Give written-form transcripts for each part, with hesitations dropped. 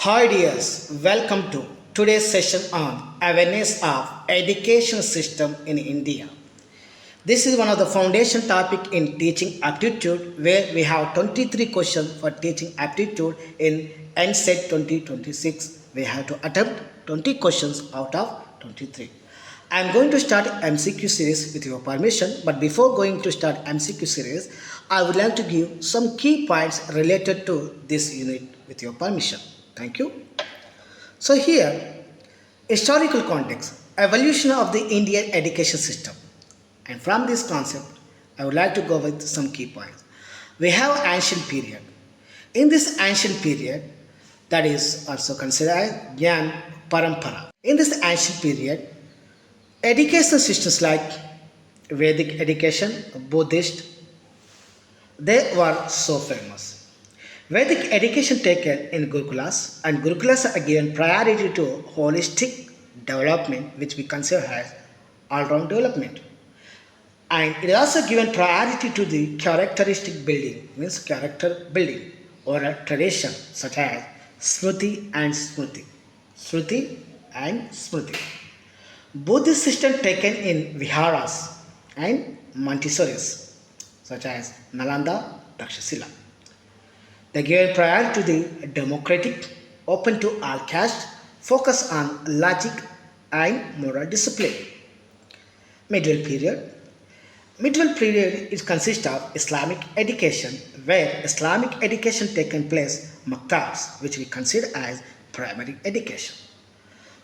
Hi dears, welcome to today's session on awareness of education system in India. This is one of the foundation topic in teaching aptitude where we have 23 questions for teaching aptitude in NCET 2026. We have to attempt 20 questions out of 23. I am going to start MCQ series with your permission, but before going to start MCQ series, I would like to give some key points related to this unit with your permission. Thank you. So here, historical context, evolution of the Indian education system. And from this concept, I would like to go with some key points. We have ancient period. In this ancient period, that is also considered as Gyan Parampara. In this ancient period, education systems like Vedic education, Buddhist, they were so famous. Vedic education taken in Gurukulas and Gurukulas are given priority to holistic development which we consider as all-round development. And it is also given priority to the characteristic building, means character building or a tradition such as Smriti and Smriti. Smriti and Smriti. Buddhist system taken in Viharas and Montessori's such as Nalanda, Takshashila. They gave priority to the democratic, open to all caste, focus on logic and moral discipline. Medieval period. Medieval period is consists of Islamic education, where Islamic education taken place maktabs, which we consider as primary education.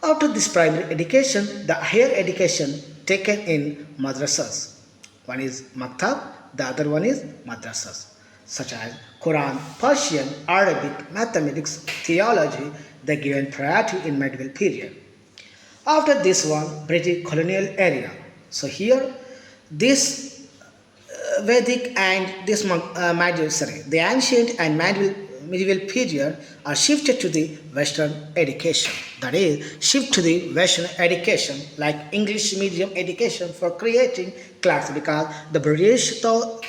After this primary education, the higher education taken in madrasas. One is maktab, the other one is madrasas, such as Quran, Persian, Arabic, mathematics, theology, they given priority in medieval period. After this one, British colonial area. So here, this Vedic and this the ancient and medieval period are shifted to the Western education. That is, shift to the Western education, like English medium education for creating class, because the British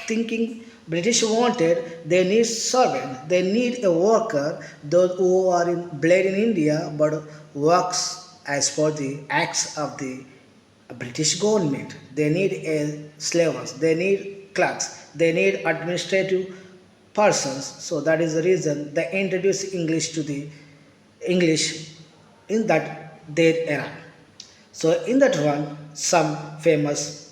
thinking British wanted, they need servant, they need a worker, those who are bled in India but works as per the acts of the British government. They need a slavers, they need clerks, they need administrative persons. So that is the reason they introduced English to the English in that their era. So in that one, some famous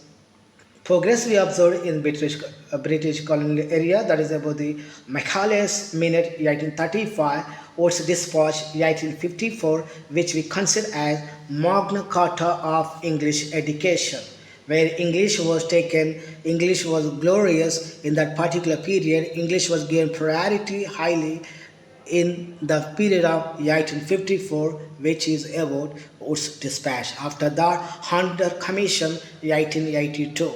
progress we observed in British colonial area, that is about the Macaulay's Minute 1835, Oates Dispatch 1854, which we consider as Magna Carta of English education, where English was taken, English was glorious in that particular period, English was given priority highly in the period of 1854, which is about Oates Dispatch. After that, Hunter Commission 1882.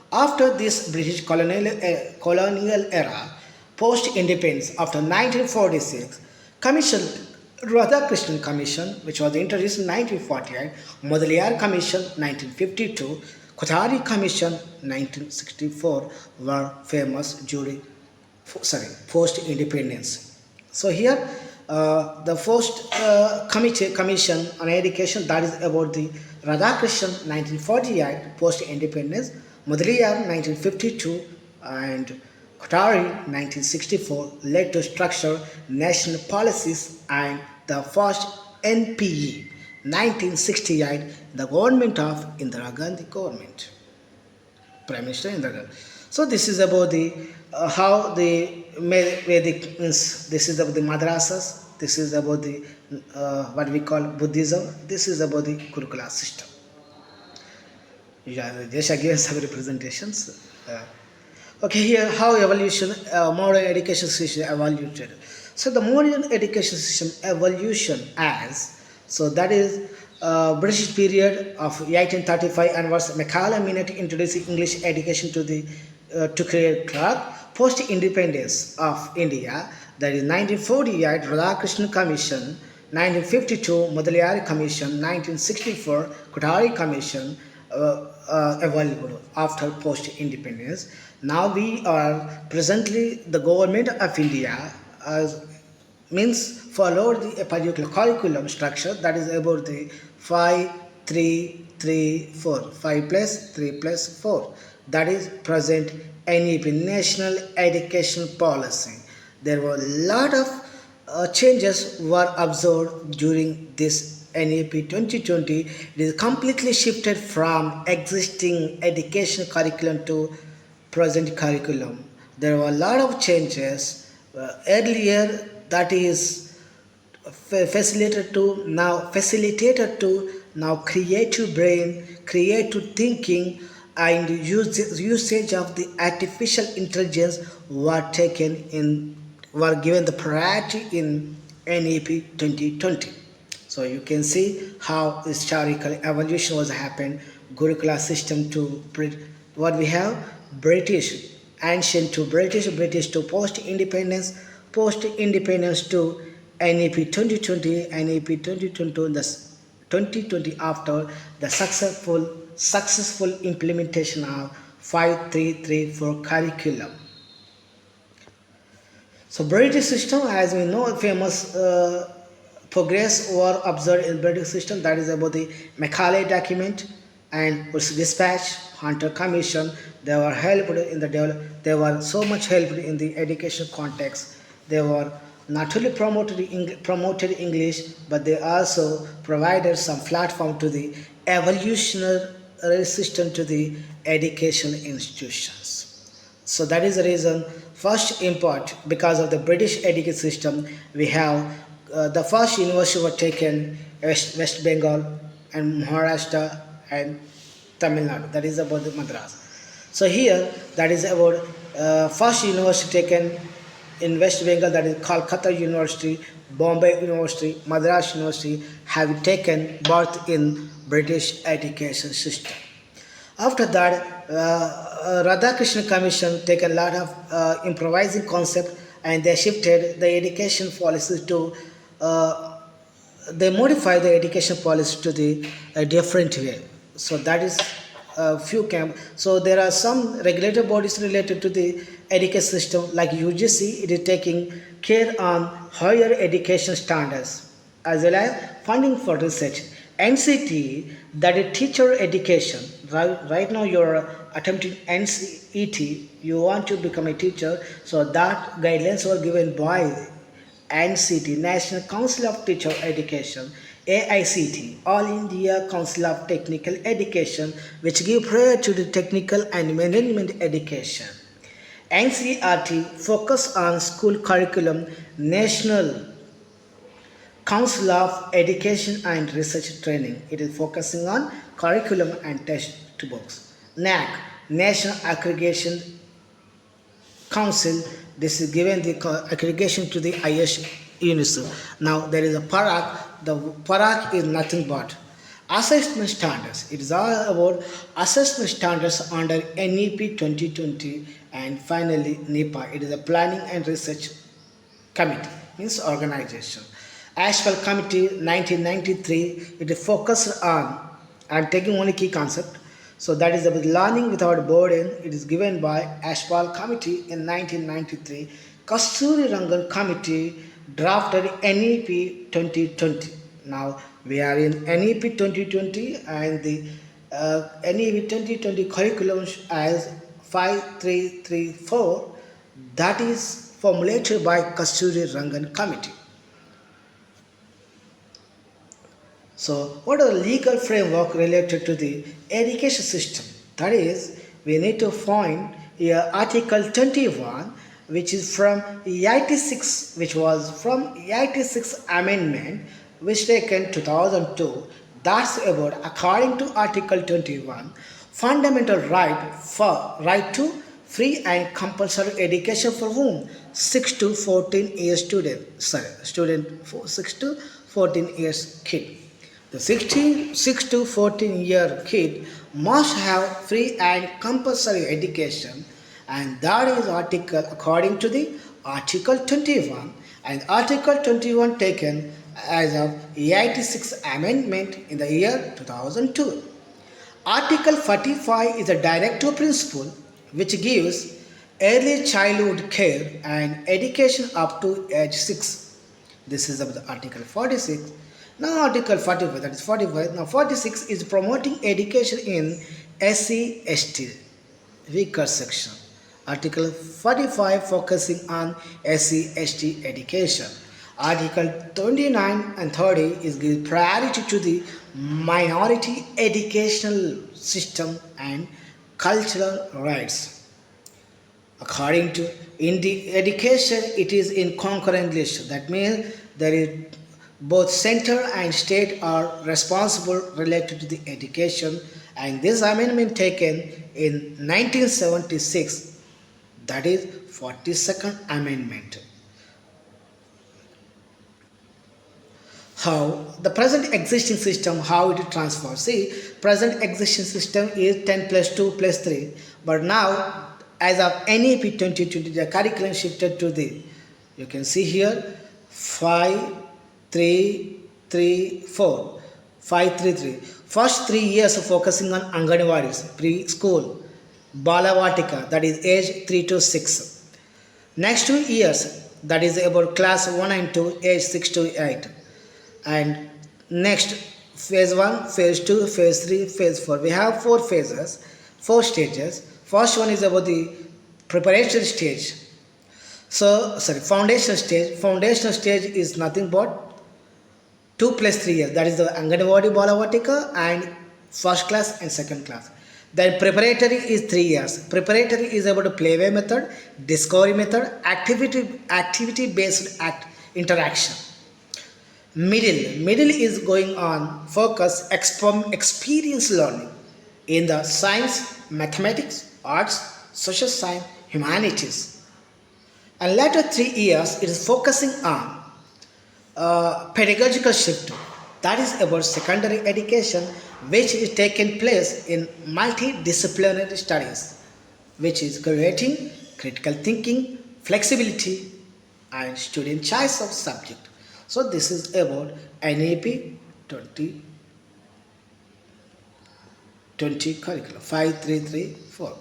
After this British colonial era, post-independence, after 1946, Commission Radhakrishnan Commission, which was introduced in 1948, Mudaliar Commission 1952, Kothari Commission 1964 were famous during post-independence. So here, the first commission on education, that is about the Radhakrishnan 1948 post-independence, Mudaliar 1952 and Kothari 1964 led to structure national policies, and the first NPE 1968, the government of Indira Gandhi government, Prime Minister Indira Gandhi. So this is about the how the Vedic means. This is about the madrasas. This is about the what we call Buddhism. This is about the Gurukula system. Yeah, just again some representations. Okay, here how evolution, modern education system evoluted. So the modern education system evolution as, so that is British period of 1835 onwards, Macaulay Minute introducing English education to the to create clerk. Post independence of India, that is 1948 Radhakrishnan Commission, 1952 Mudaliar Commission, 1964 Kothari Commission evolved after post independence. Now we are presently the government of India as means followed a particular curriculum structure, that is about the 5 3 3 4, 5 plus 3 plus 4, that is present NEP National Education Policy. There were a lot of changes were observed during this NEP 2020. It is completely shifted from existing education curriculum to present curriculum. There were a lot of changes. Earlier, that is facilitated to now creative brain, creative thinking, and usage of the artificial intelligence were given the priority in NEP 2020. So you can see how historical evolution was happened. Gurukula system to what we have, British, ancient to British, British to post independence to NEP 2020, NEP 2020, the 2020 after the successful implementation of 5334 curriculum. So British system, as we know, famous progress were observed in British system. That is about the Macaulay document and dispatch, Hunter Commission. They were helped in the They were so much helped in the education context. They were not only promoted English, but they also provided some platform to the evolutionary system to the educational institutions. So that is the reason. First import, because of the British education system, we have the first university were taken West Bengal and Maharashtra and Tamil Nadu. That is about the Madras. So here, that is about first university taken in West Bengal, that is Calcutta University, Bombay University, Madras University, have taken birth in British education system. After that, Radhakrishna Commission taken a lot of improvising concept, and they shifted the education policy to they modify the education policy to the different way. So that is a few camp. So there are some regulatory bodies related to the education system, like UGC. It is taking care on higher education standards as well as funding for research. NCET, that is teacher education. Right now you are attempting NCET. You want to become a teacher, so that guidelines were given by NCT, National Council of Teacher Education, AICT, All India Council of Technical Education, which give priority to the technical and management education. NCERT focus on school curriculum, National Council of Education and Research Training. It is focusing on curriculum and textbooks. NAC, National Aggregation Council, this is given the accreditation to the highest university. Now there is a PARAC. The PARAC is nothing but assessment standards. It is all about assessment standards under NEP 2020, and finally NEPA. It is a Planning and Research Committee, means organization. Ashwell Committee 1993. It is focused on, I am taking only key concept. So that is about learning without burden. It is given by Ashwell Committee in 1993. Kasturi Rangan Committee drafted NEP 2020. Now we are in NEP 2020, and the NEP 2020 curriculum as 5334, that is formulated by Kasturi Rangan Committee. So, what are the legal framework related to the education system? That is, we need to find here Article 21, which is from 86, which was from 86 Amendment, which taken 2002. That's about, according to Article 21, fundamental right to free and compulsory education for whom 6 to 14 years student 6 to 14 years kid. The 6 to 14-year kid must have free and compulsory education, and that is article according to the Article 21, and Article 21 taken as of 86 Amendment in the year 2002. Article 45 is a directive principle which gives early childhood care and education up to age 6. This is about the Article 46. Now Article 45, that is 45. Now 46 is promoting education in SC, ST, weaker section. Article 45 focusing on SC, ST education. Article 29 and 30 is give priority to the minority educational system and cultural rights. According to in the education, it is in concurrent list. That means there is both center and state are responsible related to the education, and this amendment taken in 1976, that is 42nd amendment. How the present existing system, how it transfers. See, present existing system is 10 plus 2 plus 3, but now as of NEP 2020 the curriculum shifted to the, you can see here, 5 3 3 4 5 3 3. First 3 years of focusing on Anganwadis, preschool, Balavatika, that is age 3 to 6. Next 2 years, that is about class 1 and 2, age 6 to 8. And next phase 1, phase 2, phase 3, phase 4. We have 4 phases, 4 stages. First one is about the preparation stage. So, sorry, foundation stage. Foundation stage is nothing but 2 plus 3 years. That is the Anganwadi Balavatika and first class and second class. Then preparatory is 3 years. Preparatory is about the playway method, discovery method, activity based interaction. Middle is going on focus experience learning in the science, mathematics, arts, social science, humanities. And later 3 years it is focusing on pedagogical shift. That is about secondary education, which is taking place in multidisciplinary studies, which is creating critical thinking, flexibility, and student choice of subject. So this is about NEP 2020 curriculum 5334.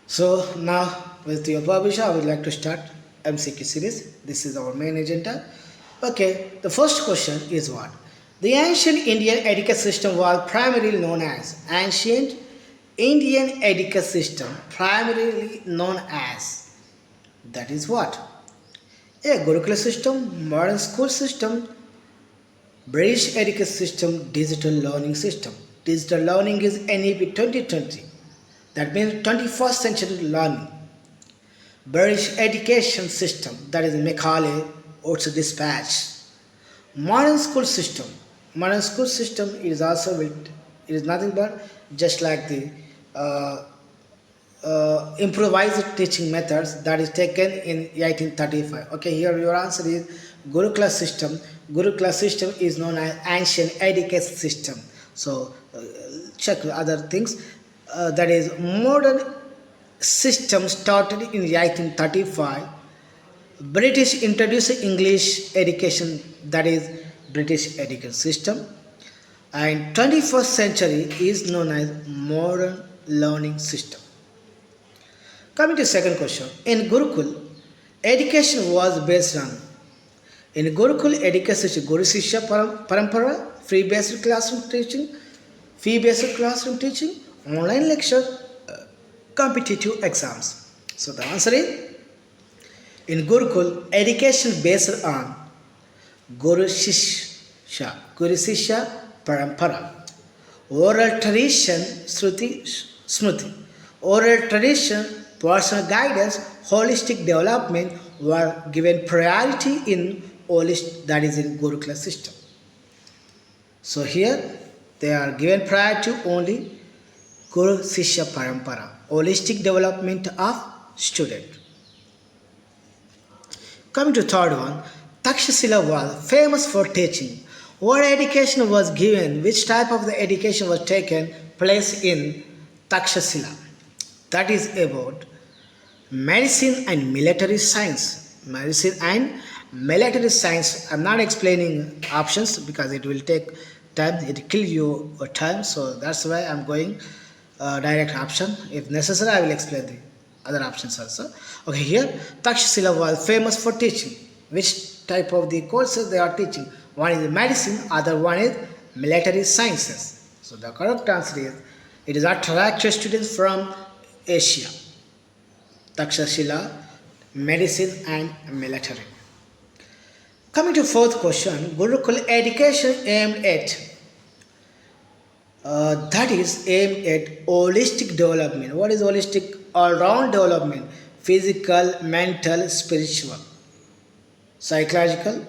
So now with your permission, I would like to start MCQ series. This is our main agenda. Okay, the first question is what? The ancient Indian education system was primarily known as ancient Indian education system, primarily known as, that is what? A Gurukula system, modern school system, British education system, digital learning system. Digital learning is NEP 2020. That means 21st century learning. British education system, that is Macaulay, Oates Dispatch. Modern school system. Modern school system is also it is nothing but just like the improvised teaching methods that is taken in 1835. Okay, here your answer is Gurukula system. Gurukula system is known as ancient education system. So check other things. That is modern system started in 1835. British introduced English education, that is British education system. And 21st century is known as modern learning system. Coming to second question, in Gurukul, education was based on, in Gurukul education, Guru Sishya Parampara, fee-based classroom teaching, online lecture, competitive exams. So the answer is, in Gurukul, education based on Guru Sishya Parampara, oral tradition, Smriti, oral tradition, personal guidance, holistic development were given priority in that is in Gurukula system. So here they are given priority only Guru Sishya Parampara, holistic development of student. Coming to third one, Takshashila was famous for teaching. What education was given? Which type of the education was taken place in Takshashila? That is about medicine and military science. Medicine and military science. I'm not explaining options because it will take time. It will kill you time. So that's why I'm going direct option. If necessary, I will explain the other options also. Okay, here Takshashila was famous for teaching. Which type of the courses they are teaching? One is medicine, other one is military sciences. So the correct answer is it is attract students from Asia. Takshashila, medicine and military. Coming to fourth question, Gurukul education aimed at that is aimed at holistic development. What is holistic? All-round development, physical, mental, spiritual, psychological,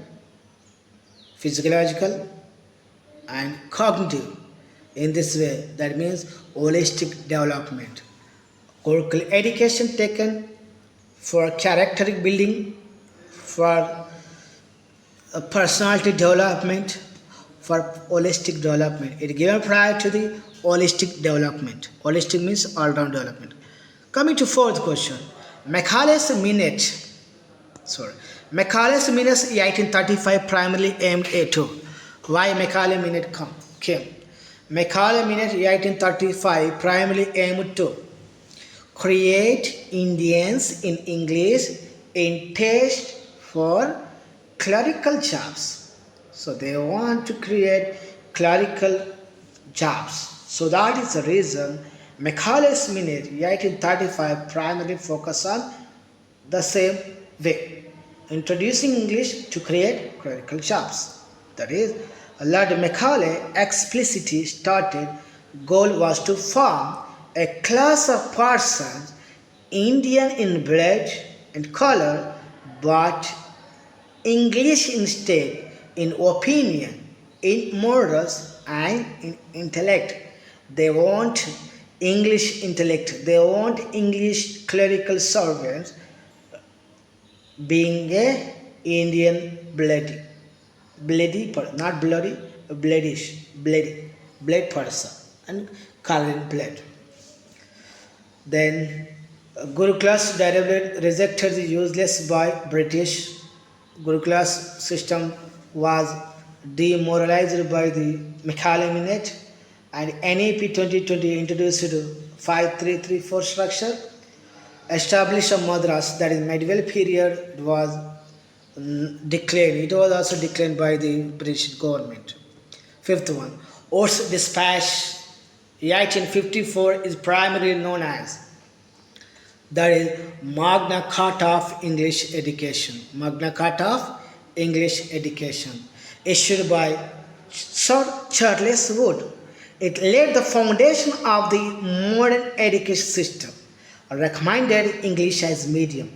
physiological, and cognitive. In this way, that means holistic development. Gurukul education taken for character building, for personality development, for holistic development. It is given prior to the holistic development. Holistic means all-round development. Coming to fourth question, Macaulay's Minute. Macaulay's Minute 1835 primarily aimed at why Macaulay Minute came. Macaulay Minute 1835 primarily aimed to create Indians in English in taste for clerical jobs. So they want to create clerical jobs. So that is the reason Macaulay's Minute 1835 primarily focus on the same way, introducing English to create clerical jobs. That is, Lord Macaulay explicitly stated goal was to form a class of persons Indian in blood and color, but English instead in opinion, in morals, and in intellect. They want English intellect. They want English clerical servants being a Indian not bloody, blood person and coloring blood. Then Gurukulas directly rejected the useless by British. Gurukulas system was demoralized by the Macaulay Minute, and NEP 2020 introduced 5334 structure. Established a Madras, that is medieval period, was declared. It was also declared by the British government. Fifth one, Oates Dispatch 1854 is primarily known as, that is Magna Carta of English Education. Magna Carta of English Education, issued by Sir Charles Wood. It laid the foundation of the modern education system, recommended English as medium,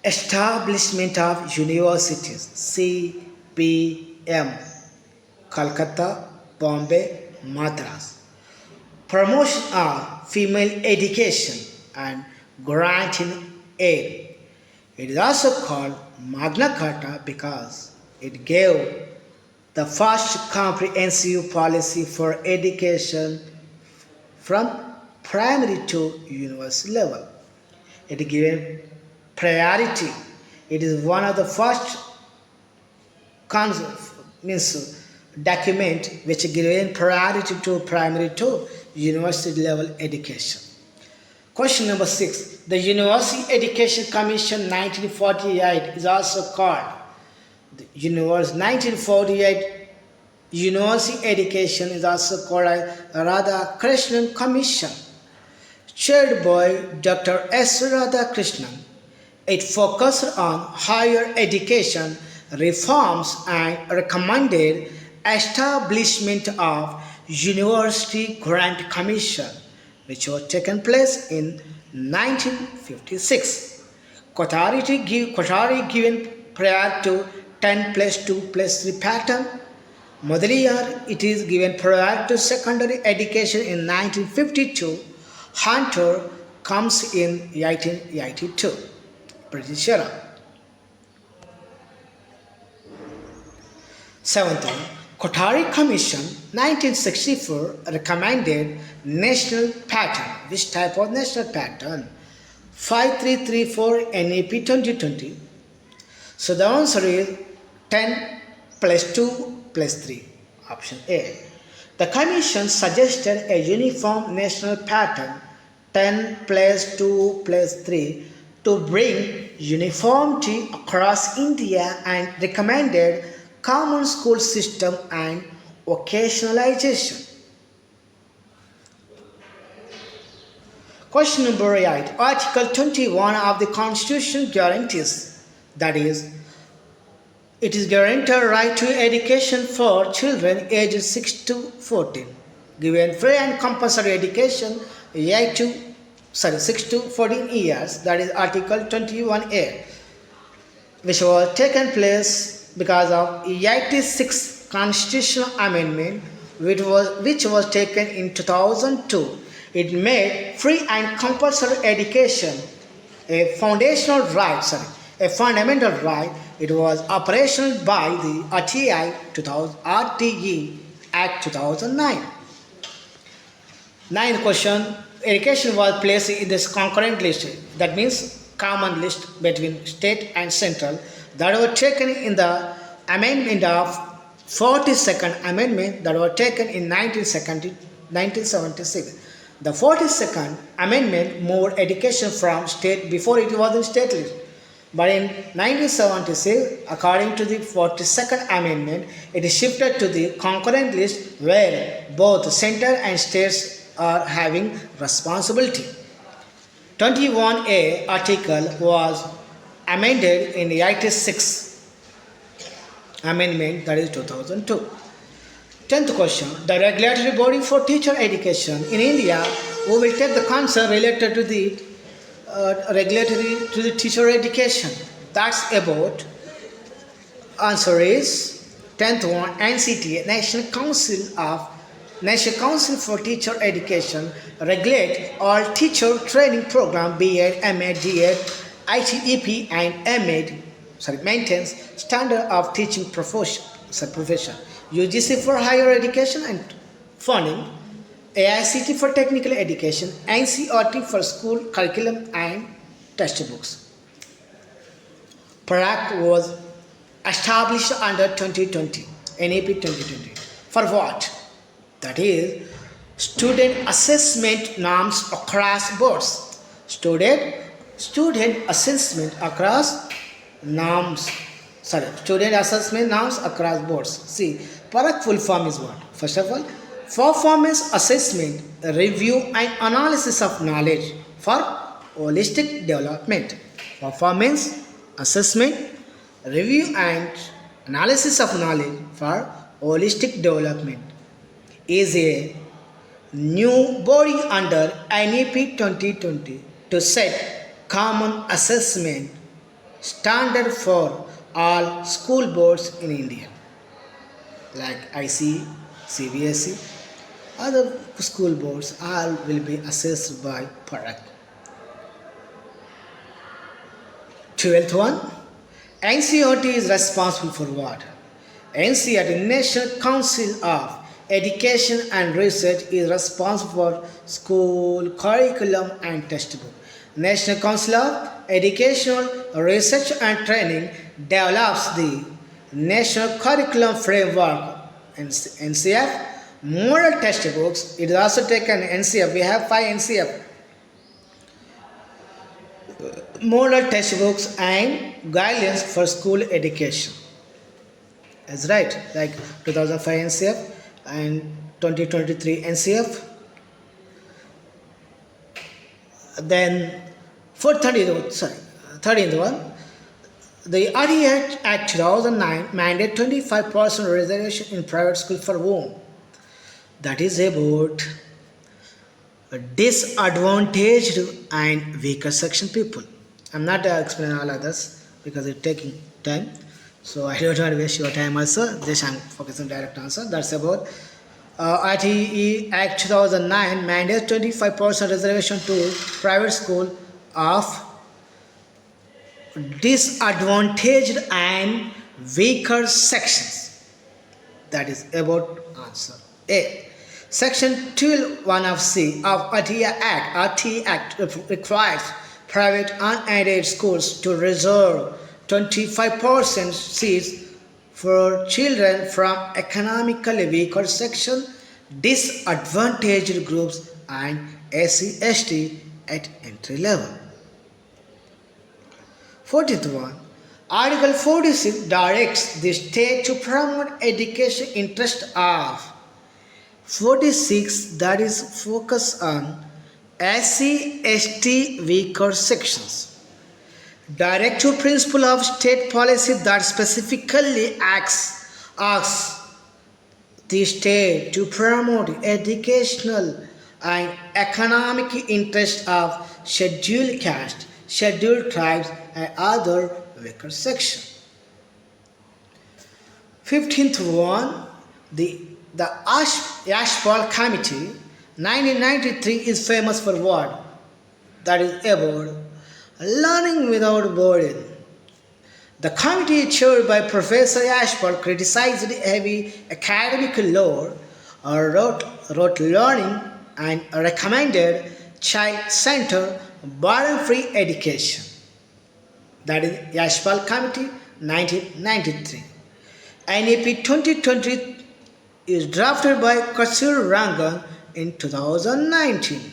establishment of universities, CBM, Calcutta, Bombay, Madras, promotion of female education, and granting aid. It is also called Magna Carta because it gave the first comprehensive policy for education from primary to university level. It given priority. It is one of the first document which given priority to primary to university level education. Question number 6. The University Education Commission 1948 is also called the 1948 University Education is also called as Radhakrishnan Commission, chaired by Dr. S. Radhakrishnan. It focused on higher education reforms and recommended establishment of University Grant Commission, which was taken place in 1956. Quatari given prior to 10+2+3 pattern. Mudaliyar, it is given prior to secondary education in 1952. Hunter comes in 1882. British era. 7th one, Kothari Commission 1964 recommended national pattern. Which type of national pattern? 5334 NEP 2020. So the answer is 10+2+3. Option A. The Commission suggested a uniform national pattern 10+2+3 to bring uniformity across India and recommended common school system and vocationalization. Question number 8. Article 21 of the Constitution guarantees, that is, it is guaranteed right to education for children aged 6 to 14, given free and compulsory education 6 to 14 years, that is Article 21A, which was taken place because of 86 constitutional amendment which was taken in 2002. It made free and compulsory education a foundational right, a fundamental right. It was operational by the RTE Act 2009. Ninth question. Education was placed in this concurrent list, that means common list between state and central, that were taken in the amendment of 42nd amendment that were taken in 1976. The 42nd amendment moved education from state, before it was in state list. But in 1976, according to the 42nd amendment, it is shifted to the concurrent list where both center and states are having responsibility. 21A article was amended in the 86 amendment, that is 2002. 10th question. The regulatory body for teacher education in India, we will take the concept related to the regulatory to the teacher education. That's about, answer is 10th one, NCET, National Council for Teacher Education, regulate all teacher training program, B.Ed, M.Ed, D.Ed, ITEP and M.Ed, maintains standard of teaching profession. UGC for higher education and funding, AICT for technical education, NCET for school curriculum and textbooks. PRAC was established under 2020, NEP 2020. For what? That is, student assessment norms across boards. Student assessment across norms. Student assessment norms across boards. See, PRAC full form is what? First of all, performance assessment, review and analysis of knowledge for holistic development. Performance assessment, review and analysis of knowledge for holistic development is a new body under NEP 2020 to set common assessment standard for all school boards in India, like IC, CBSE, other school boards, all will be assessed by PRAC. 12th one, NCET is responsible for what? NCET, National Council of Education and Research, is responsible for school curriculum and textbook. National Council of Educational Research and Training develops the National Curriculum Framework, NCF, model textbooks. It is also taken NCF. We have 5 NCF. Model textbooks and guidelines for school education. That's right, like 2005 NCF and 2023 NCF. Then for 13th one, the RTE Act 2009 mandated 25% reservation in private school for whom? That is about disadvantaged and weaker section people. I'm not explaining all others because it's taking time. So I don't want to waste your time also. Just I'm focusing direct answer. That's about RTE Act 2009 mandates 25% reservation to private school of disadvantaged and weaker sections. That is about answer A. Section 12(1) of C of RTE Act requires private unaided schools to reserve 25% seats for children from economically weaker section, disadvantaged groups and SC/ST at entry level. 14th one. Article 46 directs the state to promote education interest of 46, that is focus on SC, ST weaker sections. Directive principle of state policy that specifically asks the state to promote educational and economic interests of scheduled caste, scheduled tribes, and other weaker sections. 15th one, the Ashfall Committee 1993 is famous for what? That is about learning without burden. The committee chaired by Professor Ashfall criticized heavy academic load, wrote learning, and recommended child-centered, burden-free education. That is Ashfall Committee 1993. NEP 2020 is drafted by Kasur Rangan in 2019.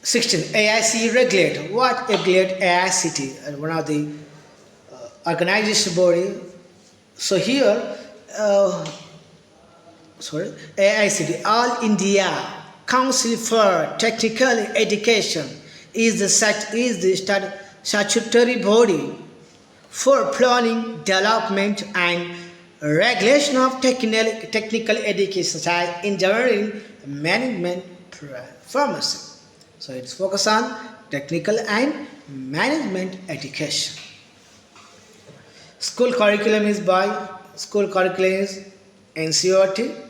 16. AIC regulator. What regulate AICT? One of the organization body. So here, AICT, All India Council for Technical Education, is the statutory body for planning, development, and regulation of technical education such as engineering, management, pharmacy. So it's focused on technical and management education. School curriculum is NCET,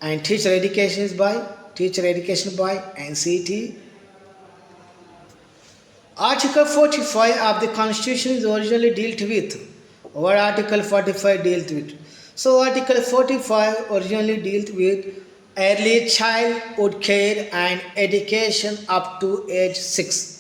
and teacher education is by NCET. Article 45 of the Constitution is originally dealt with. What Article 45 dealt with? So Article 45 originally dealt with early childhood care and education up to age 6.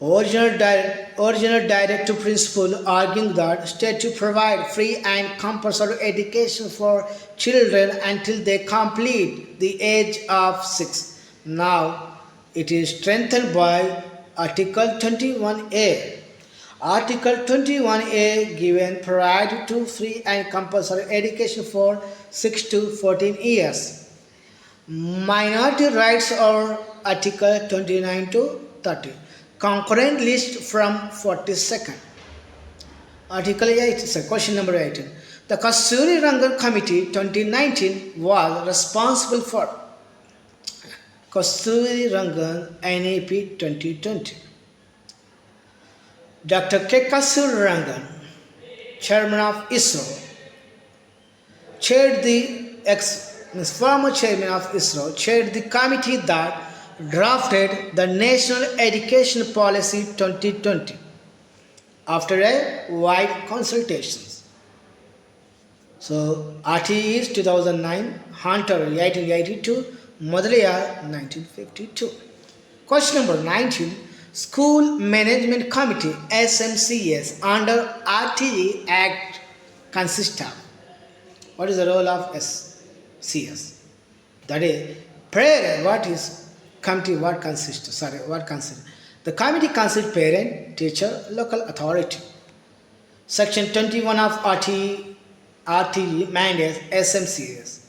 Original directive principle arguing that state to provide free and compulsory education for children until they complete the age of 6. Now it is strengthened by Article 21A. Article 21A given priority to free and compulsory education for 6 to 14 years. Minority rights are Article 29 to 30. Concurrent list from 42nd. Article 8, question number 18. The Kasturi Rangan Committee 2019 was responsible for Kasturi Rangan NEP 2020. Dr. K. Kasturi Rangan, Chairman of ISRO, former Chairman of ISRO, chaired the committee that drafted the National Education Policy 2020 after a wide consultations. So RTE is 2009, Hunter 1882, Madhuliyar 1952. Question number 19. School Management Committee SMCS under RTE Act consists of. What is the role of SCS? That is, parent. What is committee? What consists? The committee consists parent, teacher, local authority. Section 21 of RTE mandates SMCS.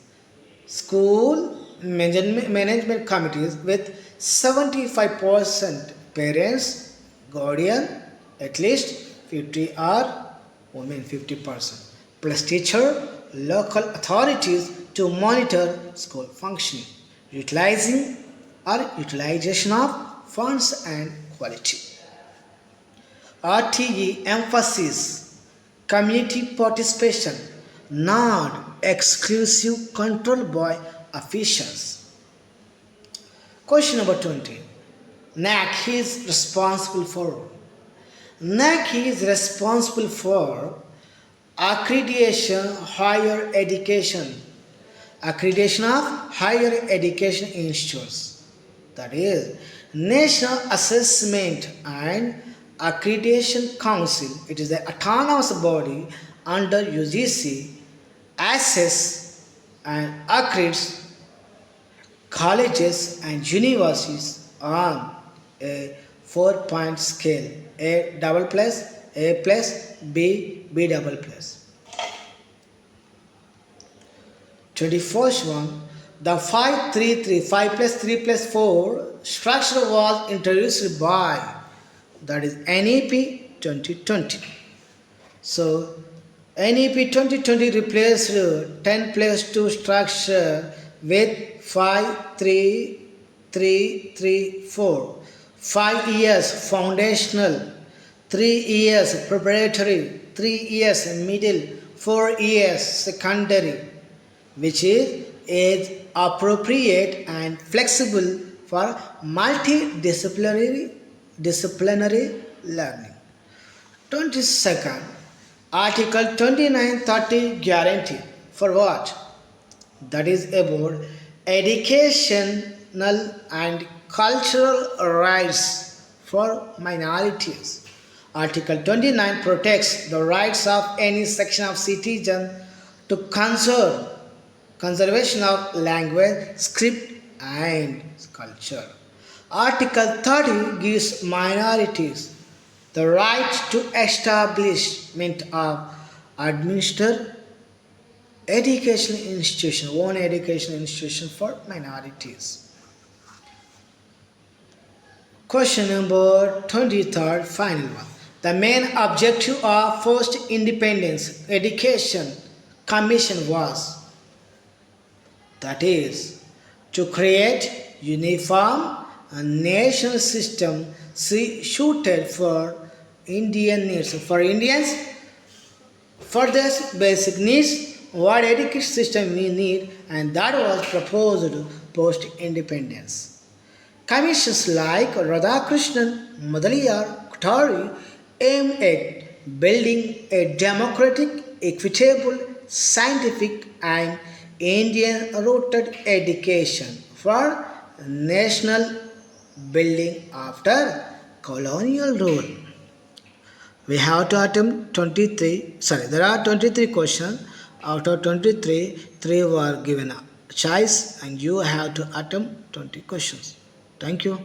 School management committees with 75% parents, guardian, at least 50 or women 50%, plus teacher, local authorities to monitor school functioning, utilization of funds and quality. RTE emphasizes community participation, not exclusive control by officials. Question number 20. NAC is responsible for accreditation higher education, accreditation of higher education institutes. That is, National Assessment and Accreditation Council. It is the autonomous body under UGC, assess and accredits colleges and universities on a 4-point scale. A double plus, A plus, B, B double plus. 21st one, the 533, 5 plus 3 plus 4 structure was introduced by, that is NEP 2020. So NEP 2020 replaced 10 plus 2 structure with 5 3 3 3 4. 5 years foundational, 3 years preparatory, 3 years middle, 4 years secondary, which is age appropriate and flexible for disciplinary learning. 22nd, Article 2930 guarantee for what? That is about educational and cultural rights for minorities. Article 29 protects the rights of any section of citizens to conservation of language, script and culture. Article 30 gives minorities the right to establishment of administer educational institution, one educational institution for minorities. Question number 23rd, final one. The main objective of first independence education commission was, that is, to create uniform and national system suited for Indian needs. For Indians, for this basic needs, what education system we need, and that was proposed post-independence. Commissions like Radhakrishnan, Madaliyar, Kothari aim at building a democratic, equitable, scientific and Indian-rooted education for national building after colonial rule. We have to attempt 23, there are 23 questions. Out of 23, 3 were given a choice and you have to attempt 20 questions. Thank you.